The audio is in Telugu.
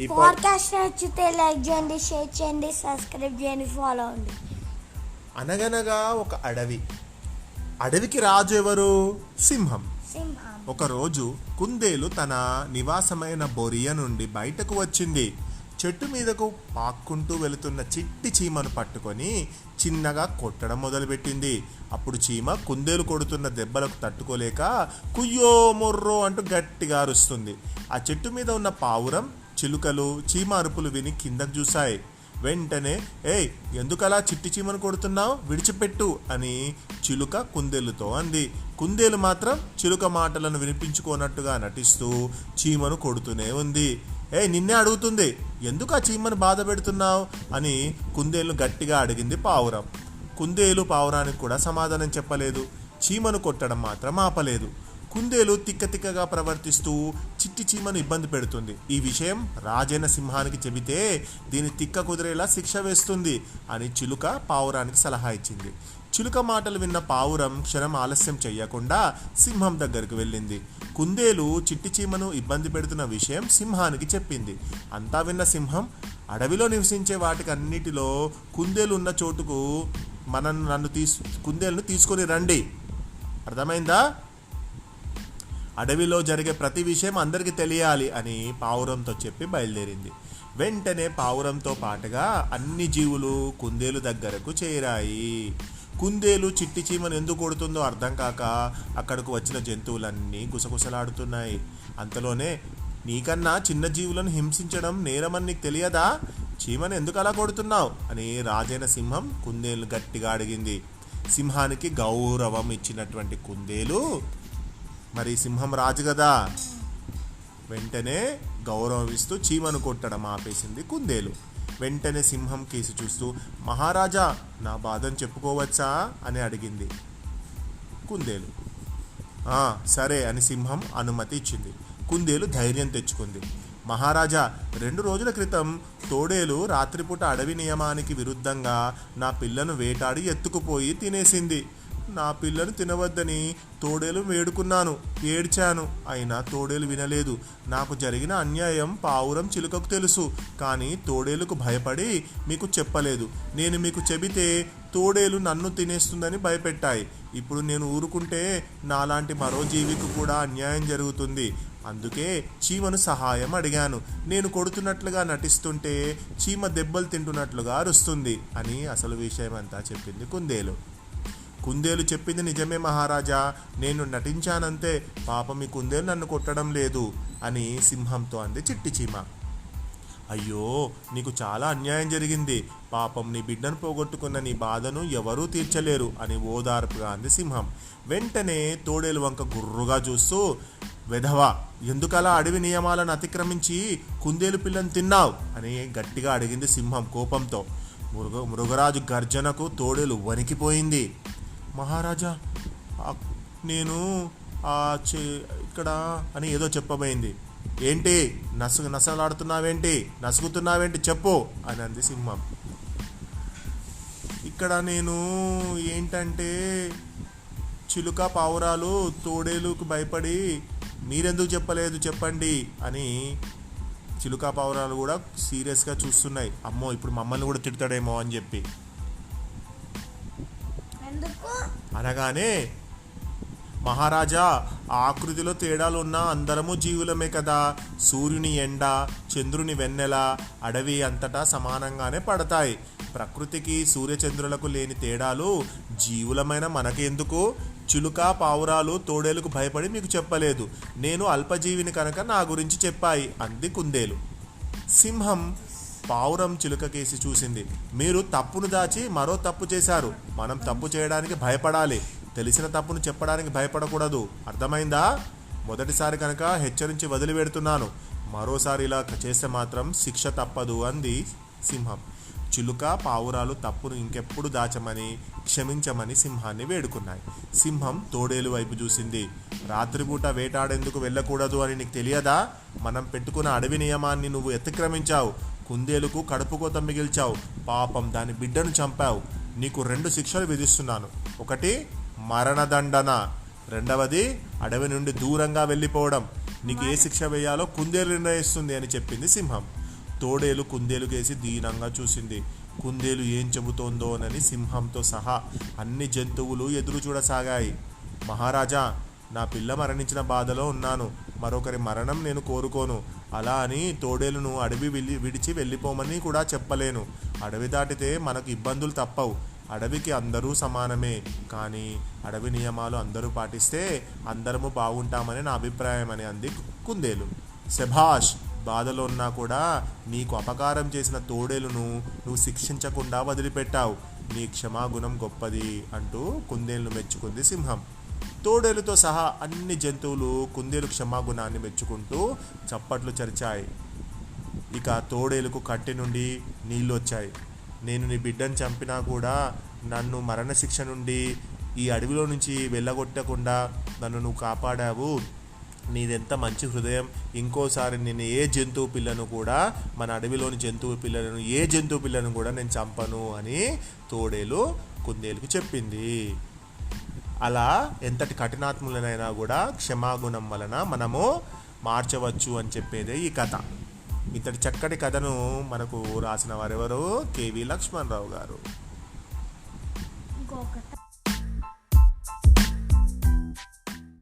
ఈ పాడ్కాస్ట్ నచ్చితే లైక్ చేయండి, షేర్ చేయండి, సబ్స్క్రైబ్ చేయండి, ఫాలో అవ్వండి. అనగనగా ఒక అడవికి రాజు ఎవరు? సింహం. ఒకరోజు కుందేలు తన నివాసమైన బొరియ నుండి బయటకు వచ్చింది. చెట్టు మీదకు పాక్కుంటూ వెళుతున్న చిట్టి చీమను పట్టుకొని చిన్నగా కొట్టడం మొదలుపెట్టింది. అప్పుడు చీమ కుందేలు కొడుతున్న దెబ్బలకు తట్టుకోలేక కుయ్యో మొర్రో అంటూ గట్టిగా అరుస్తుంది. ఆ చెట్టు మీద ఉన్న పావురం, చిలుకలు చీమ అరుపులు విని కిందకు చూశాయి. వెంటనే ఏయ్, ఎందుకలా చిట్టి చీమను కొడుతున్నావు, విడిచిపెట్టు అని చిలుక కుందేలుతో అంది. కుందేలు మాత్రం చిలుక మాటలను వినిపించుకోనట్టుగా నటిస్తూ చీమను కొడుతూనే ఉంది. నిన్నే అడుగుతుంది, ఎందుకు ఆ చీమను బాధ పెడుతున్నావు అని కుందేలును గట్టిగా అడిగింది పావురం. కుందేలు పావురానికి కూడా సమాధానం చెప్పలేదు. చీమను కొట్టడం మాత్రం ఆపలేదు. కుందేలు తిక్కగా ప్రవర్తిస్తూ చిట్టి చీమను ఇబ్బంది పెడుతుంది. ఈ విషయం రాజైన సింహానికి చెబితే దీని తిక్క కుదిరేలా శిక్ష వేస్తుంది అని చిలుక పావురానికి సలహా ఇచ్చింది. చిలుక మాటలు విన్న పావురం క్షణం ఆలస్యం చెయ్యకుండా సింహం దగ్గరికి వెళ్ళింది. కుందేలు చిట్టి చీమను ఇబ్బంది పెడుతున్న విషయం సింహానికి చెప్పింది. అంతా విన్న సింహం, అడవిలో నివసించే వాటికన్నిటిలో కుందేలు ఉన్న చోటుకు కుందేలును తీసుకొని రండి, అర్థమైందా? అడవిలో జరిగే ప్రతి విషయం అందరికీ తెలియాలి అని పావురంతో చెప్పి బయలుదేరింది. వెంటనే పావురంతో పాటుగా అన్ని జీవులు కుందేలు దగ్గరకు చేరాయి. కుందేలు చిట్టి చీమను ఎందుకు కొడుతుందో అర్థం కాక అక్కడకు వచ్చిన జంతువులన్నీ గుసగుసలాడుతున్నాయి. అంతలోనే, నీకన్నా చిన్న జీవులను హింసించడం నేరమని నీకు తెలియదా? చీమను ఎందుకు అలా కొడుతున్నావు అని రాజైన సింహం కుందేలు గట్టిగా అడిగింది. సింహానికి గౌరవం ఇచ్చినటువంటి కుందేలు, మరి సింహం రాజు కదా, వెంటనే గౌరవం ఇస్తూ చీమను కొట్టడం ఆపేసింది కుందేలు. వెంటనే సింహం కేసి చూస్తూ, మహారాజా, నా బాధను చెప్పుకోవచ్చా అని అడిగింది కుందేలు. సరే అని సింహం అనుమతి ఇచ్చింది. కుందేలు ధైర్యం తెచ్చుకుంది. మహారాజా, 2 రోజుల క్రితం తోడేలు రాత్రిపూట అడవి నియమానికి విరుద్ధంగా నా పిల్లను వేటాడి ఎత్తుకుపోయి తినేసింది. నా పిల్లను తినవద్దని తోడేలు వేడుకున్నాను, ఏడ్చాను, అయినా తోడేలు వినలేదు. నాకు జరిగిన అన్యాయం పావురం చిలుకకు తెలుసు, కానీ తోడేలుకు భయపడి మీకు చెప్పలేదు. నేను మీకు చెబితే తోడేలు నన్ను తినేస్తుందని భయపెట్టాయి. ఇప్పుడు నేను ఊరుకుంటే నాలాంటి మరో జీవికి కూడా అన్యాయం జరుగుతుంది. అందుకే చీమను సహాయం అడిగాను. నేను కొడుతున్నట్లుగా నటిస్తుంటే చీమ దెబ్బలు తింటున్నట్లుగా అరుస్తుంది అని అసలు విషయం అంతా చెప్పింది కుందేలు. కుందేలు చెప్పింది నిజమే మహారాజా, నేను నటించానంతే, పాపం ఈ కుందేలు నన్ను కొట్టడం లేదు అని సింహంతో అంది చిట్టి చీమ. అయ్యో, నీకు చాలా అన్యాయం జరిగింది, పాపం నీ బిడ్డను పోగొట్టుకున్న నీ బాధను ఎవరూ తీర్చలేరు అని ఓదార్పుగా అంది సింహం. వెంటనే తోడేలు వంక గుర్రుగా చూస్తూ, వెధవా, ఎందుకలా అడవి నియమాలను అతిక్రమించి కుందేలు పిల్లని తిన్నావు అని గట్టిగా అడిగింది సింహం కోపంతో. మృగరాజు గర్జనకు తోడేలు వణికిపోయింది. మహారాజా, నేను ఇక్కడ అని ఏదో చెప్పబోయింది. ఏంటి నసలాడుతున్నావేంటి, నసుగుతున్నావేంటి, చెప్పు అని అంది సింహం. ఇక్కడ నేను ఏంటంటే, చిలుక పావురాలు తోడేలుకు భయపడి మీరెందుకు చెప్పలేదు చెప్పండి అని చిలుక పావురాలు కూడా సీరియస్గా చూస్తున్నాయి. అమ్మో, ఇప్పుడు మమ్మల్ని కూడా తిడతాడేమో అని చెప్పి. అనగానే, మహారాజా, ఆకృతిలో తేడాలు ఉన్నా అందరము జీవులమే కదా. సూర్యుని ఎండ, చంద్రుని వెన్నెల అడవి అంతటా సమానంగానే పడతాయి. ప్రకృతికి సూర్యచంద్రులకు లేని తేడాలు జీవులమైన మనకెందుకు? చిలుక పావురాలు తోడేలుకు భయపడి మీకు చెప్పలేదు. నేను అల్పజీవిని కనుక నా గురించి చెప్పాయి అంది కుందేలు. సింహం పావురం చిలుక కేసి చూసింది. మీరు తప్పును దాచి మరో తప్పు చేశారు. మనం తప్పు చేయడానికి భయపడాలి, తెలిసిన తప్పును చెప్పడానికి భయపడకూడదు, అర్థమైందా? మొదటిసారి కనుక హెచ్చరించి వదిలిపెడుతున్నాను, మరోసారి ఇలా చేస్తే మాత్రం శిక్ష తప్పదు అంది సింహం. చిలుక పావురాలు తప్పును ఇంకెప్పుడు దాచమని క్షమించమని సింహాన్ని వేడుకున్నాయి. సింహం తోడేలు వైపు చూసింది. రాత్రిపూట వేటాడేందుకు వెళ్ళకూడదు అని నీకు తెలియదా? మనం పెట్టుకున్న అడవి నియమాన్ని నువ్వు అతిక్రమించావు. కుందేలుకు కడుపుకోత మిగిల్చావు, పాపం దాని బిడ్డను చంపావు. నీకు 2 శిక్షలు విధిస్తున్నాను. ఒకటి మరణదండన, రెండవది అడవి నుండి దూరంగా వెళ్ళిపోవడం. నీకు ఏ శిక్ష వేయాలో కుందేలు నిర్ణయిస్తుంది అని చెప్పింది సింహం. తోడేలు కుందేలు కేసి దీనంగా చూసింది. కుందేలు ఏం చెబుతోందోనని సింహంతో సహా అన్ని జంతువులు ఎదురు చూడసాగాయి. మహారాజా, నా పిల్ల మరణించిన బాధలో ఉన్నాను. మరొకరి మరణం నేను కోరుకోను. అలా అని తోడేలును అడవి విడిచి వెళ్ళిపోమని కూడా చెప్పలేను. అడవి దాటితే మనకు ఇబ్బందులు తప్పవు. అడవికి అందరూ సమానమే. కానీ అడవి నియమాలు అందరూ పాటిస్తే అందరము బాగుంటామని నా అభిప్రాయం అని అంది కుందేలు. శభాష్, బాధలో ఉన్నా కూడా నీకు అపకారం చేసిన తోడేలును నువ్వు శిక్షించకుండా వదిలిపెట్టావు. నీ క్షమాగుణం గొప్పది అంటూ కుందేలును మెచ్చుకుంది సింహం. తోడేలుతో సహా అన్ని జంతువులు కుందేలు క్షమాగుణాన్ని మెచ్చుకుంటూ చప్పట్లు చరిచాయి. ఇక తోడేలుకు కట్టె నుండి నీళ్ళు వచ్చాయి. నేను నీ బిడ్డను చంపినా కూడా నన్ను మరణశిక్ష నుండి ఈ అడవిలో నుంచి వెళ్ళగొట్టకుండా నన్ను నువ్వు కాపాడావు. నీదెంత మంచి హృదయం. ఇంకోసారి నేను ఏ జంతువు పిల్లను కూడా, మన అడవిలోని జంతువు పిల్లలను, ఏ జంతువు పిల్లను కూడా నేను చంపను అని తోడేలు కుందేలుకు చెప్పింది. అలా ఎంతటి కఠినాత్ములనైనా కూడా క్షమాగుణం వలన మనము మార్చవచ్చు అని చెప్పేదే ఈ కథ. ఇంతటి చక్కటి కథను మనకు రాసిన వారెవరు? కేవి లక్ష్మణరావు గారు. ఇంకొకటి